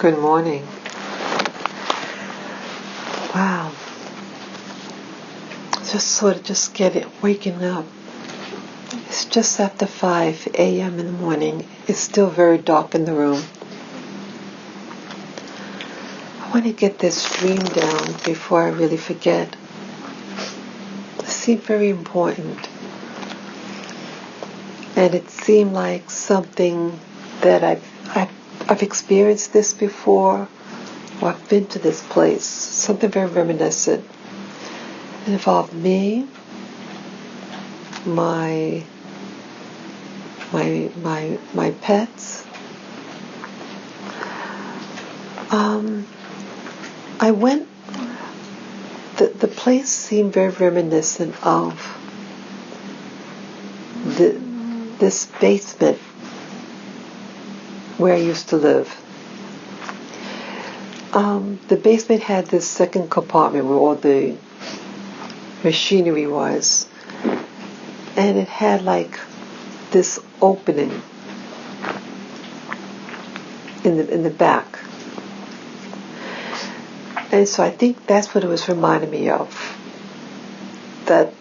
Good morning. Wow. Just waking up. It's just after 5 a.m. in the morning. It's still very dark in the room. I want to get this dream down before I really forget. It seemed very important. And it seemed like something that I've experienced this before, or I've been to this place. Something very reminiscent. It involved me, my pets. I went. The place seemed very reminiscent of this basement where I used to live. The basement had this second compartment where all the machinery was, and it had like this opening in the back, and so I think that's what it was reminding me of. That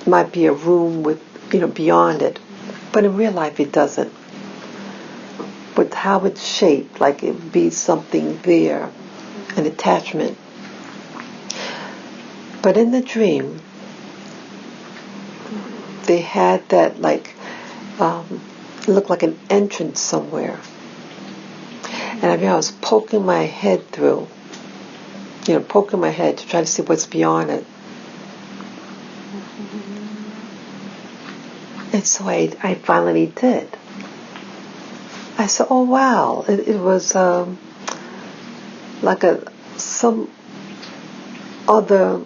might be a room with beyond it, but in real life it doesn't. But how it's shaped, like it'd be something there, an attachment. But in the dream, they had that it looked like an entrance somewhere. And I mean, I was poking my head through, poking my head to try to see what's beyond it. And so I finally did. I said, oh wow, it was like some other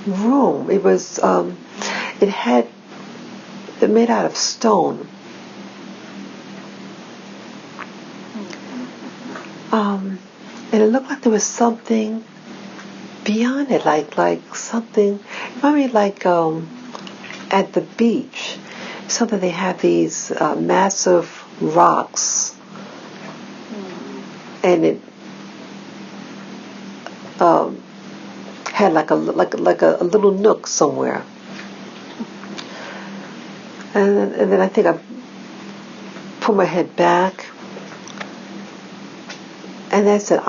room. It was it made out of stone. And it looked like there was something beyond it, like something. Maybe like at the beach, something they have these massive rocks, and it had like a little nook somewhere, and then I think I put my head back, and I said,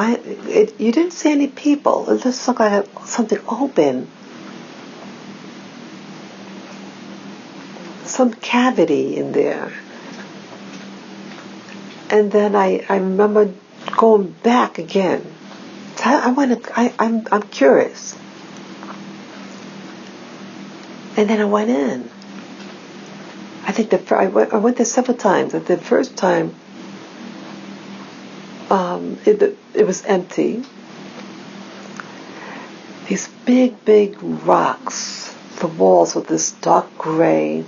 you didn't see any people. It just looked like something open, some cavity in there. And then I remember going back again. So I'm curious. And then I went in. I think I went there several times. The first time, it was empty. These big rocks. The walls were this dark gray.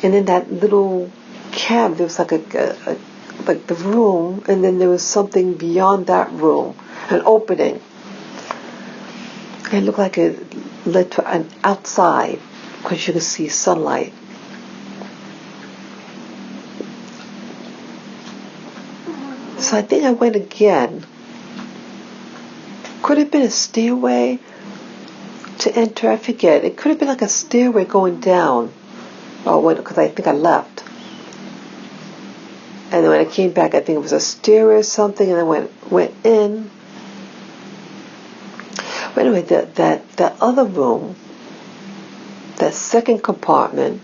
And in that little cab, there was like like the room, and then there was something beyond that room, an opening. It looked like it led to an outside, because you could see sunlight. So I think I went again. Could it have been a stairway to enter? I forget. It could have been like a stairway going down. Because I think I left. And then when I came back, I think it was a stairway or something, and then went in. But anyway, that other room, that second compartment,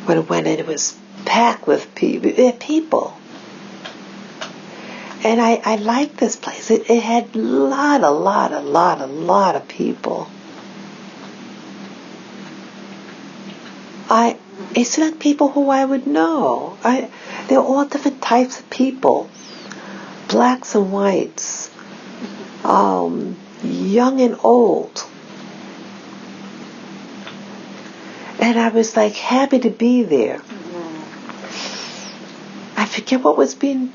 when I went in, it was packed with people. And I liked this place. It had a lot of people. It's not people who I would know. They're all different types of people. Blacks and whites. Young and old. And I was like happy to be there. I forget what was being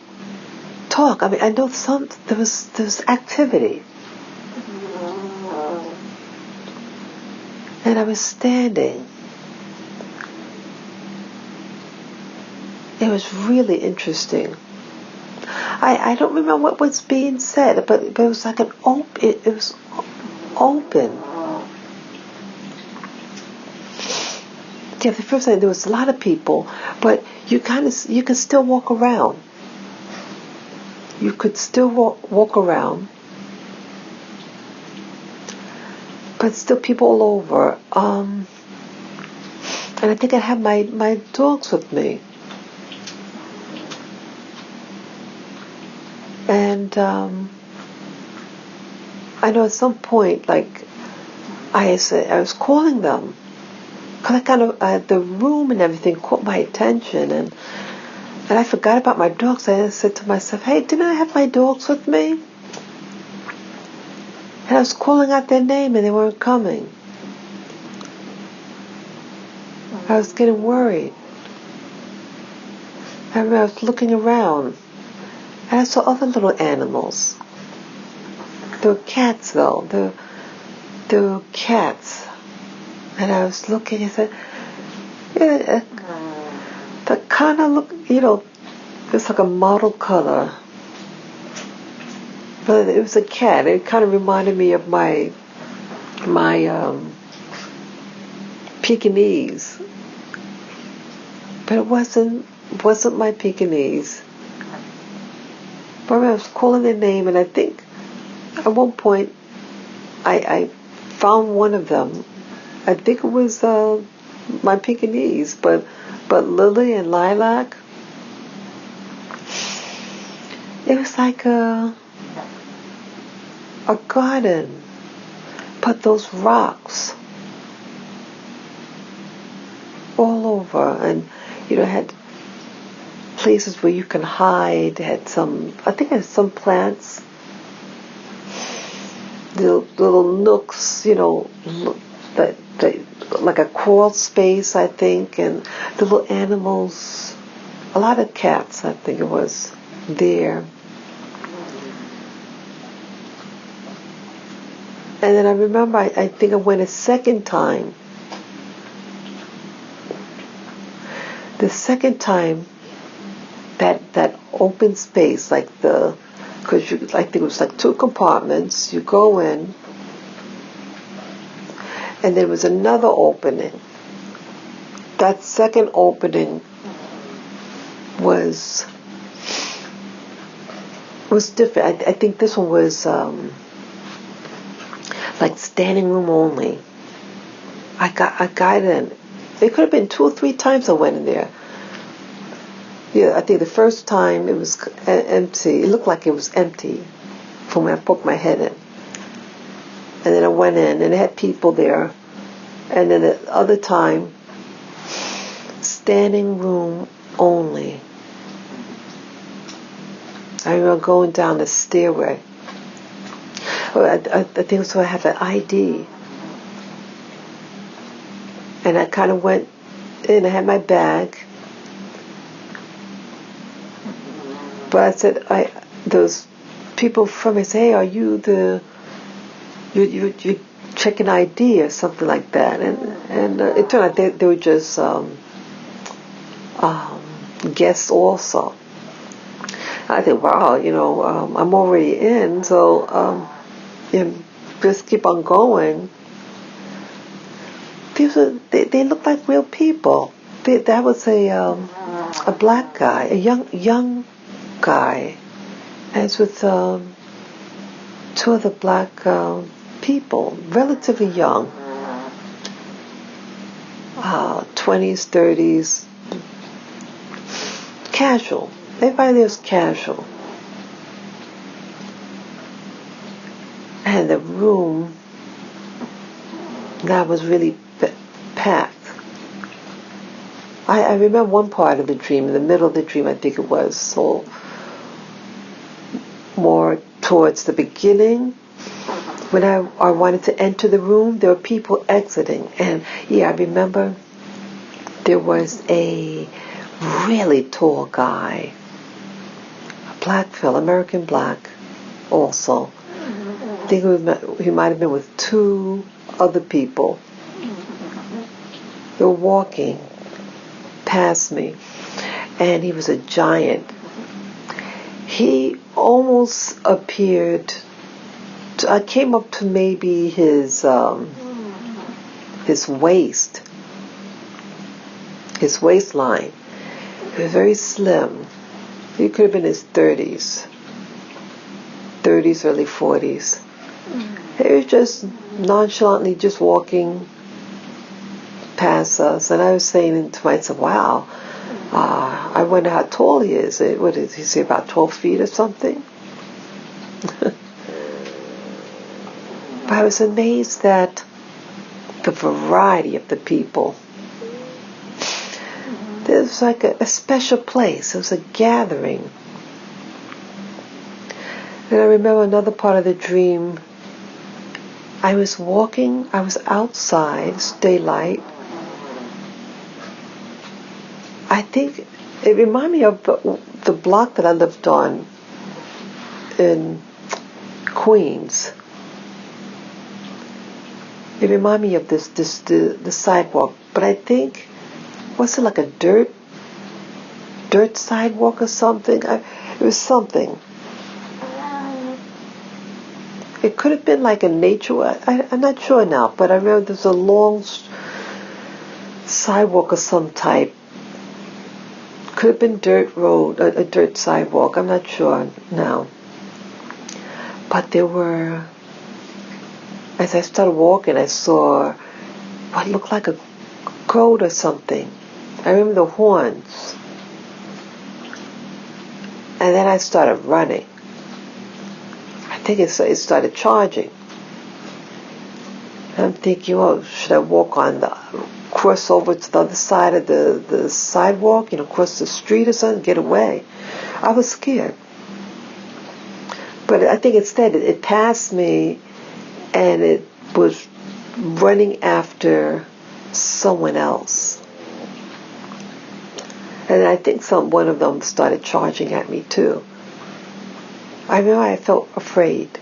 talked. I mean, I know there was activity. And I was standing. It was really interesting. I don't remember what was being said, but it was like an open. It was open. Yeah, the first time there was a lot of people, but you can still walk around. You could still walk around, but still people all over. And I think I had my dogs with me. And I know at some point, like I was calling them, because I kind of the room and everything caught my attention, and I forgot about my dogs. I said to myself, "Hey, didn't I have my dogs with me?" And I was calling out their name, and they weren't coming. I was getting worried. I remember I was looking around, and I saw other little animals. There were cats, though. There were cats. And I was looking and said, yeah, the kind of look, it's like a mottled color. But it was a cat. It kind of reminded me of my Pekingese. But it wasn't my Pekingese. But I was calling their name, and I think at one point I found one of them. I think it was my Pekingese, but Lily and Lilac. It was like a garden, but those rocks all over, and had places where you can hide. Had some, I think, it had some plants, little nooks, that like a crawl space, I think, and the little animals, a lot of cats, I think it was there. And then I remember, I think I went a second time. The second time, that open space, like because I think it was like 2 compartments. You go in, and there was another opening. That second opening was different. I think this one was like standing room only. I got in. It could have been 2 or 3 times I went in there. Yeah, I think the first time it was empty. It looked like it was empty from when I poked my head in. And then I went in, and it had people there. And then the other time, standing room only. I remember going down the stairway. I think so. I had an ID. And I kind of went in. I had my bag. But I said, those people from me say, "Hey, are you you checking ID or something like that?" And it turned out they were just guests also. I think, wow, I'm already in, so just keep on going. They look like real people. That was a black guy, a young guy, and it's with 2 other black people, relatively young, 20s, 30s, casual. Everybody there was casual. And the room that was really packed. I remember one part of the dream, in the middle of the dream, I think it was, so more towards the beginning, when I wanted to enter the room, there were people exiting. And I remember there was a really tall guy, a black fellow, American black also. I think he might have been with 2 other people. They were walking past me. and he was a giant. He almost appeared, I came up to maybe his waist, his waistline. He was very slim. He could have been in his 30s, early 40s. He was just nonchalantly just walking past us, and I was saying to myself, wow, I wonder how tall he is. What is he, say, about 12 feet or something? But I was amazed at the variety of the people. There was like a special place. It was a gathering. And I remember another part of the dream. I was walking, I was outside, it's daylight. I think it reminded me of the block that I lived on in Queens. It reminded me of the sidewalk, but I think, was it like a dirt sidewalk or something? It was something. It could have been like a nature, I'm not sure now, but I remember there's a long sidewalk of some type. Could have been dirt road, a dirt sidewalk, I'm not sure now. But there were, as I started walking, I saw what looked like a goat or something. I remember the horns. And then I started running. I think it started charging. I'm thinking, oh, should I walk on cross over to the other side of the sidewalk, cross the street or something, get away? I was scared. But I think instead it passed me, and it was running after someone else. And I think one of them started charging at me too. I remember I felt afraid.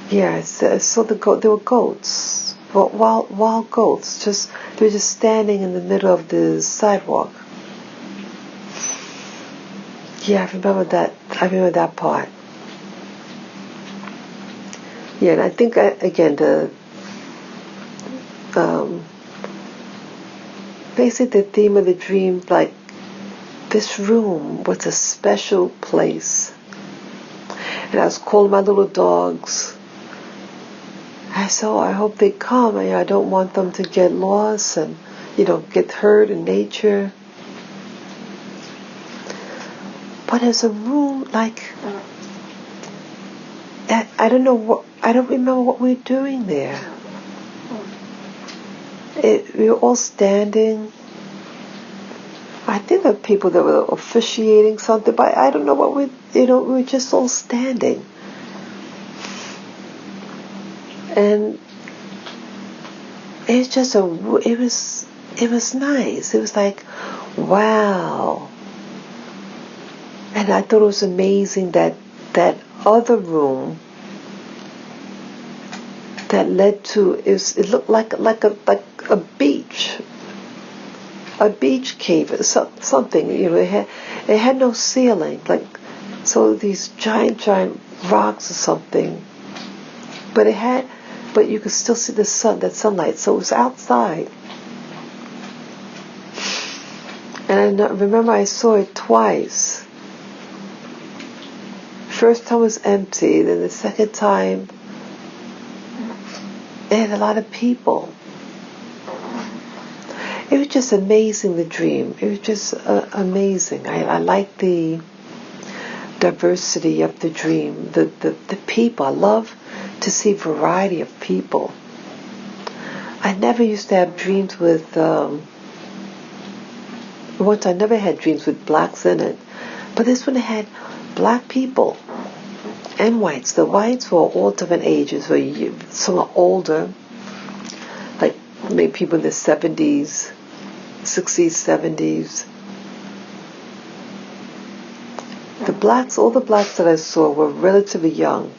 Yeah, so there were goats, wild goats. They were just standing in the middle of the sidewalk. Yeah, I remember that. I remember that part. Yeah, and I think again basically the theme of the dream, like this room was a special place. And I was calling my little dogs. I said, I hope they come. I don't want them to get lost and, get hurt in nature. But as a room, like, I don't remember what we were doing there. We were all standing. I think there were people that were officiating something, but I don't know what we were just all standing. And it was nice. It was like, wow. And I thought it was amazing that other room that led to, it looked like a beach. A beach cave, something, it had no ceiling, so these giant rocks or something, but you could still see that sunlight, so it was outside. And I remember I saw it twice. First time was empty, then the second time, it had a lot of people. It was just amazing, the dream. It was just amazing. I like the diversity of the dream, the people. I love to see variety of people. I never used to have dreams with, once I never had dreams with blacks in it, but this one had black people and whites. The whites were all different ages. Some are older, like maybe people in their 70s, 60s, 70s. All the blacks that I saw were relatively young.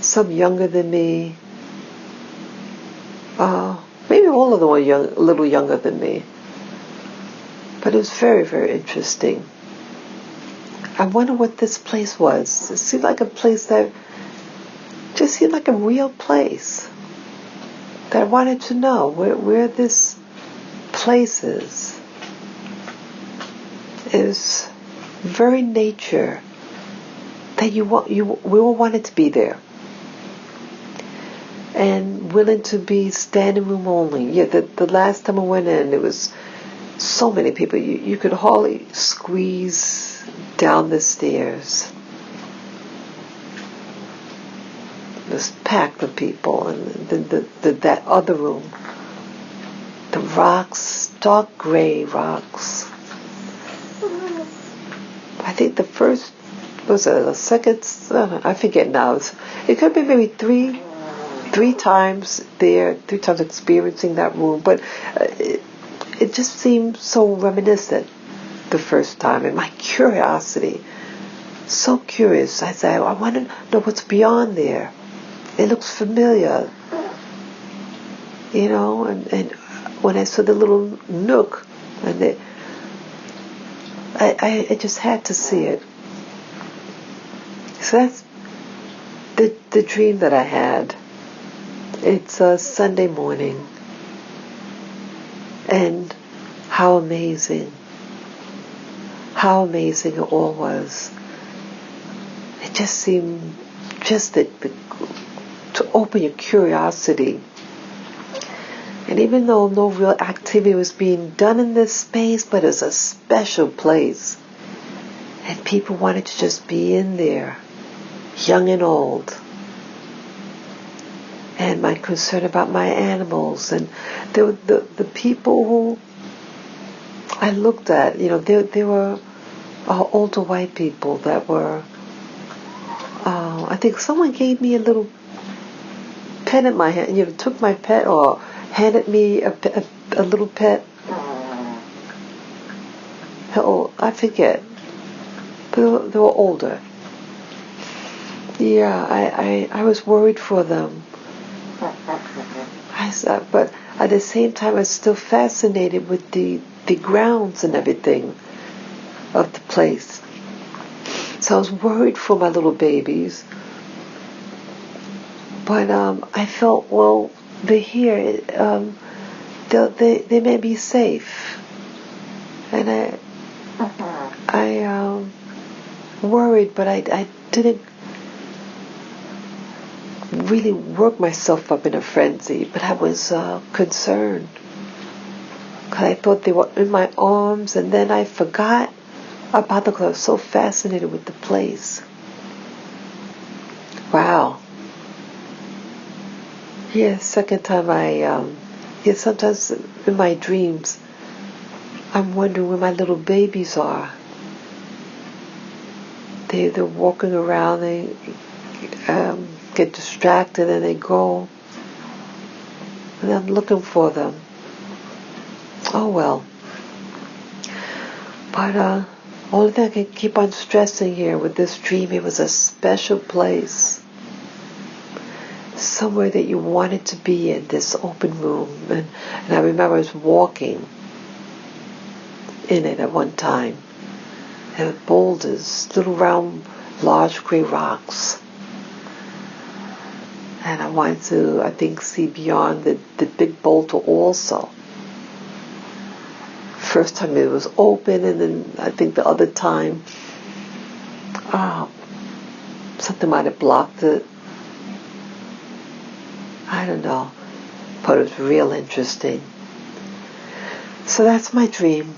Some younger than me. Maybe all of them were a little younger than me. But it was very, very interesting. I wonder what this place was. It seemed like a place that just seemed like a real place. That I wanted to know where this place is. It was very nature that we all wanted to be there. And willing to be standing room only. Yeah, the last time I went in, it was so many people. You could hardly squeeze down the stairs. It was packed with people. And that other room, the rocks, dark gray rocks. I think the first, the second, I forget now. It could be maybe three times there, 3 times experiencing that room, but it just seemed so reminiscent the first time, and my curiosity, so curious. I said, I want to know what's beyond there. It looks familiar, and when I saw the little nook, and I just had to see it. So that's the dream that I had. It's a Sunday morning, and how amazing it all was. It just seemed to open your curiosity. And even though no real activity was being done in this space, but it's a special place, and people wanted to just be in there, young and old. And my concern about my animals, and the people who I looked at, they were older white people that were, I think someone gave me a little pet in my hand, took my pet or handed me a little pet. Oh, I forget, but they were older. Yeah, I was worried for them. But at the same time, I was still fascinated with the grounds and everything of the place. So I was worried for my little babies. But I felt, well, they're here. They may be safe. And I worried, but I didn't really work myself up in a frenzy, but I was concerned, because I thought they were in my arms, and then I forgot about them because I was so fascinated with the place. Wow. Yeah, second time sometimes in my dreams I'm wondering where my little babies are. They're walking around, they get distracted and they go, and I'm looking for them. Oh well. But only thing I can keep on stressing here with this dream, it was a special place, somewhere that you wanted to be in, this open room. And I remember I was walking in it at one time. There were boulders, little round, large gray rocks. And I wanted to, I think, see beyond the big boulder also. First time it was open, and then I think the other time, something might have blocked it. I don't know. But it was real interesting. So that's my dream.